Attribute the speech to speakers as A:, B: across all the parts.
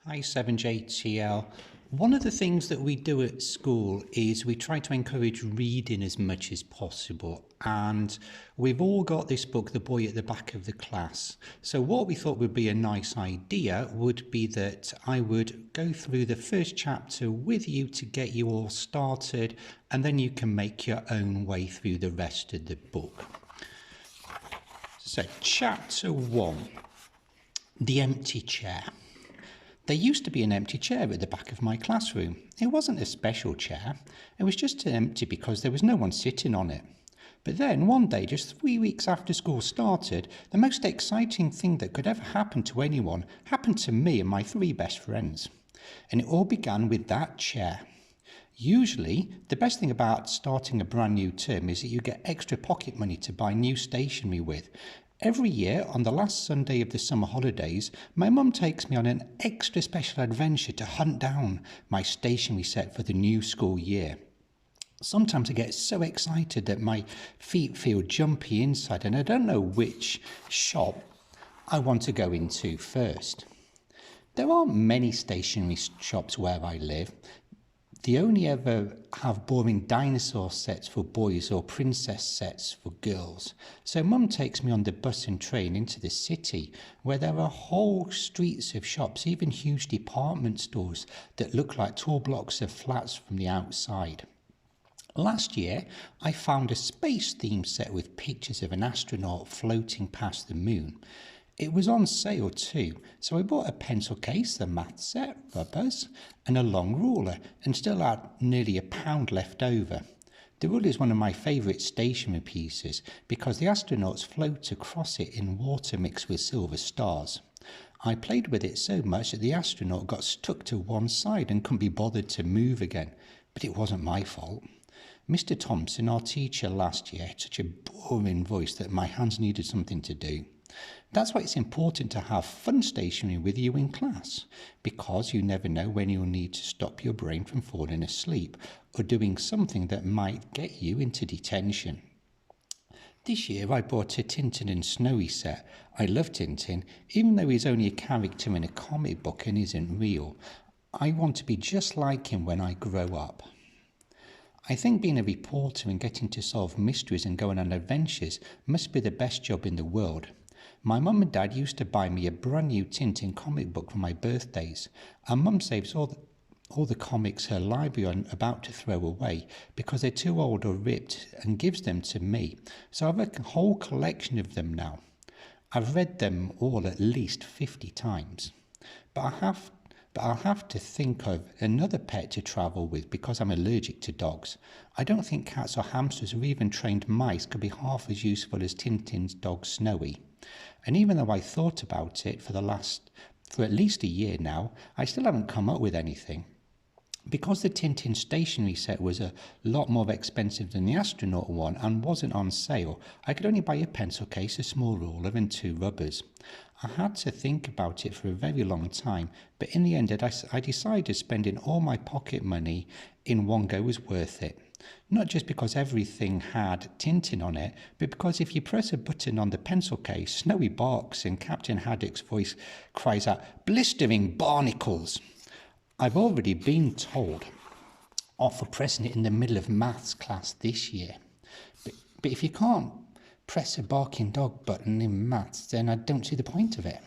A: Hi 7JTL. One of the things that we do at school is we try to encourage reading as much as possible, and we've all got this book, The Boy at the Back of the Class. So what we thought would be a nice idea would be that I would go through the first chapter with you to get you all started, and then you can make your own way through the rest of the book. So chapter 1, The Empty Chair. There used to be an empty chair at the back of my classroom. It wasn't a special chair. It was just empty because there was no one sitting on it. But then one day, just 3 weeks after school started, the most exciting thing that could ever happen to anyone happened to me and my 3 best friends. And it all began with that chair. Usually, the best thing about starting a brand new term is that you get extra pocket money to buy new stationery with. Every year, on the last Sunday of the summer holidays, my mum takes me on an extra special adventure to hunt down my stationery set for the new school year. Sometimes I get so excited that my feet feel jumpy inside and I don't know which shop I want to go into first. There aren't many stationery shops where I live. They only ever have boring dinosaur sets for boys or princess sets for girls. So Mum takes me on the bus and train into the city where there are whole streets of shops, even huge department stores that look like tall blocks of flats from the outside. Last year, I found a space-themed set with pictures of an astronaut floating past the moon. It was on sale too, so I bought a pencil case, a math set, rubbers, and a long ruler, and still had nearly £1 left over. The ruler is one of my favourite stationery pieces because the astronauts float across it in water mixed with silver stars. I played with it so much that the astronaut got stuck to one side and couldn't be bothered to move again, but it wasn't my fault. Mr. Thompson, our teacher last year, had such a boring voice that my hands needed something to do. That's why it's important to have fun stationery with you in class, because you never know when you'll need to stop your brain from falling asleep or doing something that might get you into detention. This year I bought a Tintin and Snowy set. I love Tintin, even though he's only a character in a comic book and isn't real. I want to be just like him when I grow up. I think being a reporter and getting to solve mysteries and going on adventures must be the best job in the world. My mum and dad used to buy me a brand new Tintin comic book for my birthdays, and Mum saves all the comics her library are about to throw away because they're too old or ripped and gives them to me. So I have a whole collection of them now. I've read them all at least 50 times. But I'll have to think of another pet to travel with because I'm allergic to dogs. I don't think cats or hamsters or even trained mice could be half as useful as Tintin's dog Snowy. And even though I thought about it for at least a year now, I still haven't come up with anything. Because the Tintin stationery set was a lot more expensive than the astronaut one and wasn't on sale, I could only buy a pencil case, a small ruler and 2 rubbers. I had to think about it for a very long time, but in the end I decided spending all my pocket money in one go was worth it. Not just because everything had Tintin on it, but because if you press a button on the pencil case, Snowy barks and Captain Haddock's voice cries out, "Blistering barnacles!" I've already been told off for pressing it in the middle of maths class this year. But if you can't press a barking dog button in maths, then I don't see the point of it.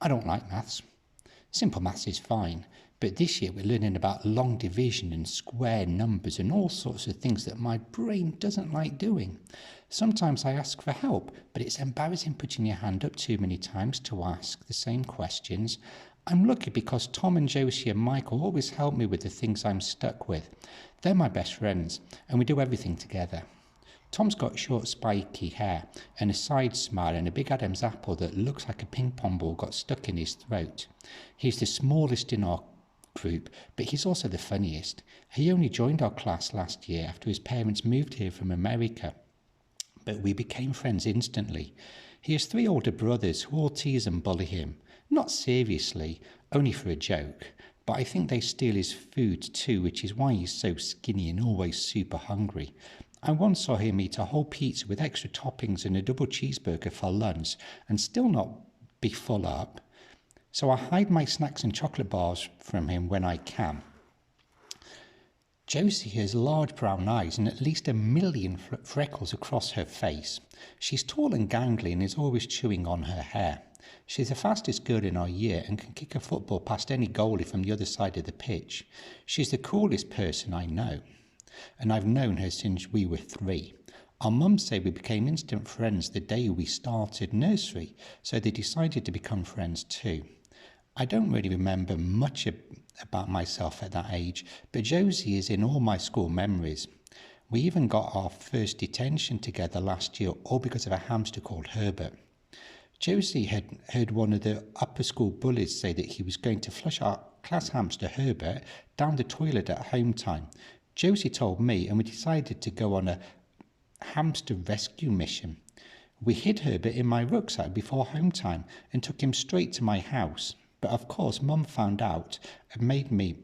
A: I don't like maths. Simple maths is fine, but this year we're learning about long division and square numbers and all sorts of things that my brain doesn't like doing. Sometimes I ask for help, but it's embarrassing putting your hand up too many times to ask the same questions. I'm lucky because Tom and Josie and Michael always help me with the things I'm stuck with. They're my best friends, and we do everything together. Tom's got short spiky hair and a side smile and a big Adam's apple that looks like a ping pong ball got stuck in his throat. He's the smallest in our group, but he's also the funniest. He only joined our class last year after his parents moved here from America, but we became friends instantly. He has 3 older brothers who all tease and bully him. Not seriously, only for a joke, but I think they steal his food too, which is why he's so skinny and always super hungry. I once saw him eat a whole pizza with extra toppings and a double cheeseburger for lunch and still not be full up. so I hide my snacks and chocolate bars from him when I can. Josie has large brown eyes and at least 1,000,000 freckles across her face. She's tall and gangly and is always chewing on her hair. She's the fastest girl in our year and can kick a football past any goalie from the other side of the pitch. She's the coolest person I know, and I've known her since we were 3. Our mums say we became instant friends the day we started nursery, so they decided to become friends too. I don't really remember much about myself at that age, but Josie is in all my school memories. We even got our first detention together last year, all because of a hamster called Herbert. Josie had heard one of the upper school bullies say that he was going to flush our class hamster Herbert down the toilet at home time. Josie told me, and we decided to go on a hamster rescue mission. We hid Herbert in my rucksack before home time and took him straight to my house. But of course, Mum found out and made me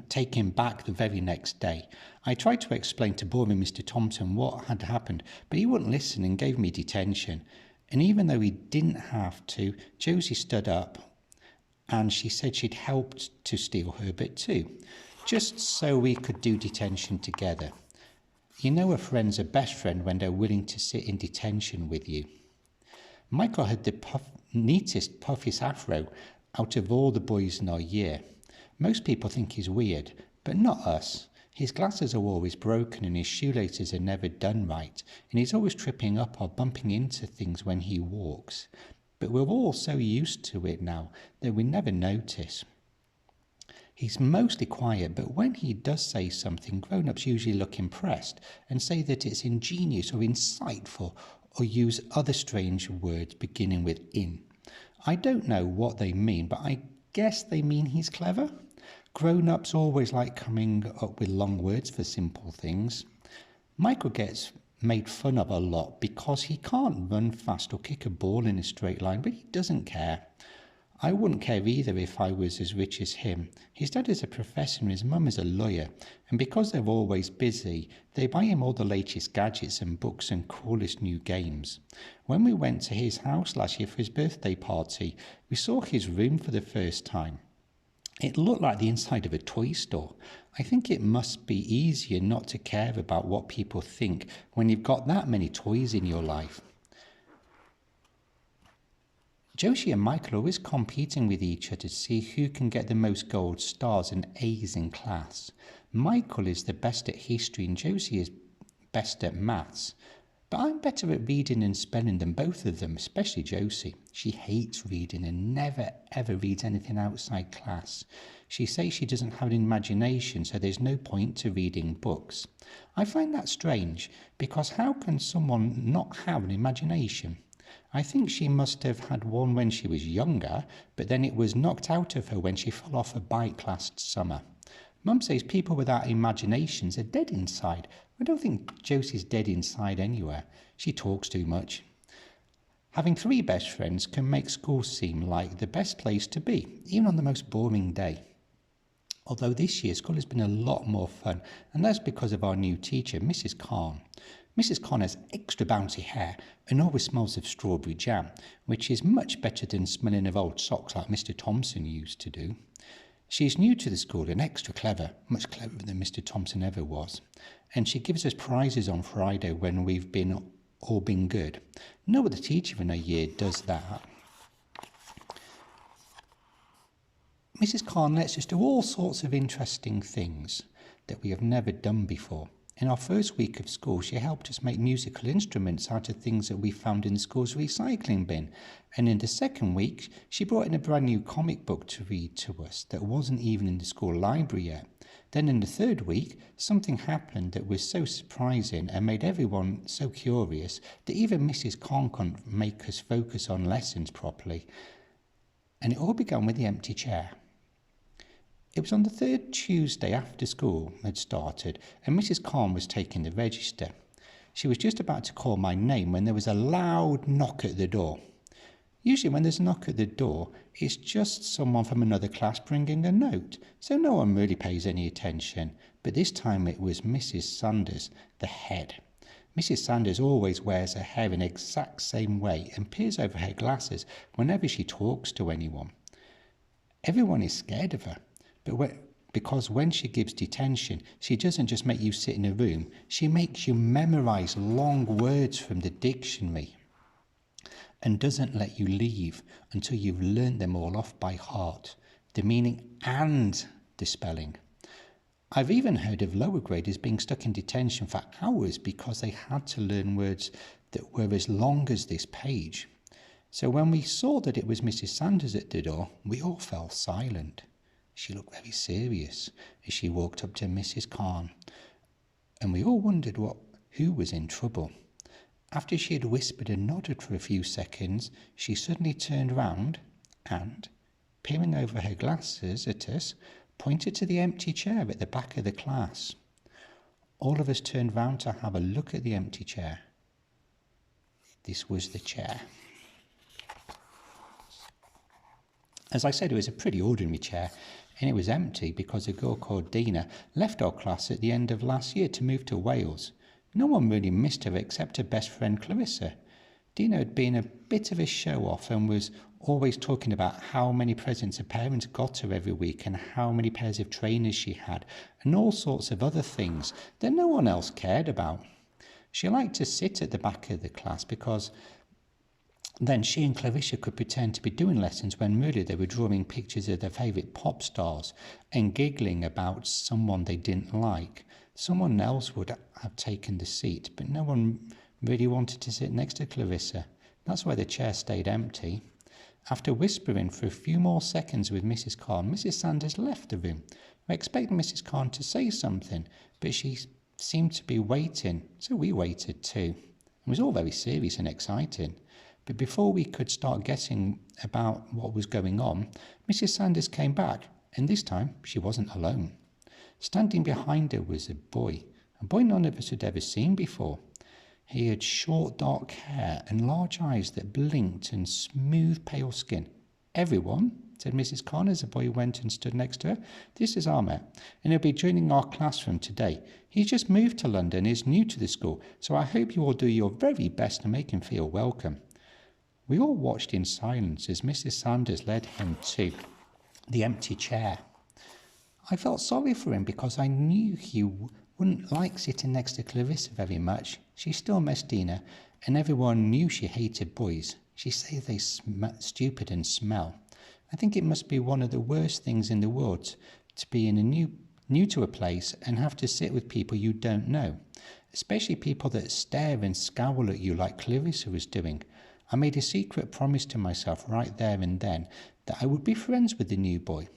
A: take him back the very next day. I tried to explain to boring Mr. Thompson what had happened, but he wouldn't listen and gave me detention. And even though he didn't have to, Josie stood up and she said she'd helped to steal Herbert too, just so we could do detention together. You know a friend's a best friend when they're willing to sit in detention with you. Michael had the neatest, puffiest afro out of all the boys in our year. Most people think he's weird, but not us. His glasses are always broken and his shoelaces are never done right, and he's always tripping up or bumping into things when he walks. But we're all so used to it now that we never notice. He's mostly quiet, but when he does say something, grown-ups usually look impressed and say that it's ingenious or insightful, or use other strange words beginning with in. I don't know what they mean, but I guess they mean he's clever. Grown-ups always like coming up with long words for simple things. Michael gets made fun of a lot because he can't run fast or kick a ball in a straight line, but he doesn't care. I wouldn't care either if I was as rich as him. His dad is a professor and his mum is a lawyer, and because they're always busy, they buy him all the latest gadgets and books and coolest new games. When we went to his house last year for his birthday party, we saw his room for the first time. It looked like the inside of a toy store. I think it must be easier not to care about what people think when you've got that many toys in your life. Josie and Michael are always competing with each other to see who can get the most gold stars and A's in class. Michael is the best at history and Josie is best at maths. But I'm better at reading and spelling than both of them, especially Josie. She hates reading and never ever reads anything outside class. She says she doesn't have an imagination, so there's no point to reading books. I find that strange, because how can someone not have an imagination? I think she must have had one when she was younger, but then it was knocked out of her when she fell off a bike last summer. Mum says people without imaginations are dead inside. I don't think Josie's dead inside anywhere. She talks too much. Having 3 best friends can make school seem like the best place to be, even on the most boring day. Although this year school has been a lot more fun, and that's because of our new teacher, Mrs. Khan. Mrs. Khan has extra bouncy hair and always smells of strawberry jam, which is much better than smelling of old socks like Mr. Thompson used to do. She's new to the school and extra clever, much cleverer than Mr. Thompson ever was. And she gives us prizes on Friday when we've all been good. No other teacher in a year does that. Mrs. Khan lets us do all sorts of interesting things that we have never done before. In our first week of school, she helped us make musical instruments out of things that we found in the school's recycling bin. And in the second week, she brought in a brand new comic book to read to us that wasn't even in the school library yet. Then in the third week, something happened that was so surprising and made everyone so curious that even Mrs. Khan couldn't make us focus on lessons properly. And it all began with the empty chair. It was on the 3rd Tuesday after school had started, and Mrs. Khan was taking the register. She was just about to call my name when there was a loud knock at the door. Usually when there's a knock at the door, it's just someone from another class bringing a note, so no one really pays any attention. But this time it was Mrs. Sanders, the head. Mrs. Sanders always wears her hair in the exact same way and peers over her glasses whenever she talks to anyone. Everyone is scared of her, because when she gives detention, she doesn't just make you sit in a room, she makes you memorize long words from the dictionary and doesn't let you leave until you've learnt them all off by heart, the meaning and the spelling. I've even heard of lower graders being stuck in detention for hours because they had to learn words that were as long as this page. So when we saw that it was Mrs. Sanders at the door, we all fell silent. She looked very serious as she walked up to Mrs. Khan, and we all wondered who was in trouble. After she had whispered and nodded for a few seconds, she suddenly turned round and, peering over her glasses at us, pointed to the empty chair at the back of the class. All of us turned round to have a look at the empty chair. This was the chair. As I said, it was a pretty ordinary chair, and it was empty because a girl called Dina left our class at the end of last year to move to Wales. No one really missed her except her best friend Clarissa. Dina had been a bit of a show-off and was always talking about how many presents her parents got her every week and how many pairs of trainers she had and all sorts of other things that no one else cared about. She liked to sit at the back of the class because then she and Clarissa could pretend to be doing lessons when really they were drawing pictures of their favourite pop stars and giggling about someone they didn't like. Someone else would have taken the seat, but no one really wanted to sit next to Clarissa. That's why the chair stayed empty. After whispering for a few more seconds with Mrs. Khan, Mrs. Sanders left the room. We expected Mrs. Khan to say something, but she seemed to be waiting, so we waited too. It was all very serious and exciting. But before we could start guessing about what was going on, Mrs. Sanders came back, and this time she wasn't alone. Standing behind her was a boy none of us had ever seen before. He had short dark hair and large eyes that blinked and smooth pale skin. "Everyone," said Mrs. Khan as the boy went and stood next to her, "this is Ahmed, and he'll be joining our classroom today. He's just moved to London and is new to the school, so I hope you will do your very best to make him feel welcome." We all watched in silence as Mrs. Sanders led him to the empty chair. I felt sorry for him because I knew he wouldn't like sitting next to Clarissa very much. She still missed Dina, and everyone knew she hated boys. She said they stupid and smell. I think it must be one of the worst things in the world to be in a new to a place and have to sit with people you don't know, especially people that stare and scowl at you like Clarissa was doing. I made a secret promise to myself right there and then that I would be friends with the new boy.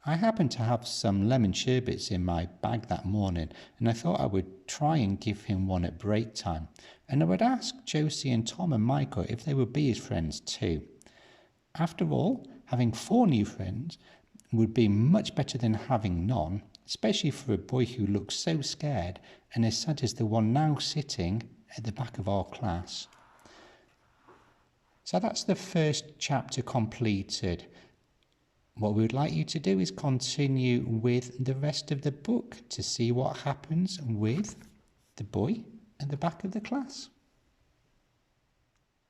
A: I happened to have some lemon sherbets in my bag that morning, and I thought I would try and give him one at break time, and I would ask Josie and Tom and Michael if they would be his friends too. After all, having 4 new friends would be much better than having none, especially for a boy who looked so scared and as sad as the one now sitting at the back of our class. So that's the first chapter completed. What we would like you to do is continue with the rest of the book to see what happens with the boy at the back of the class.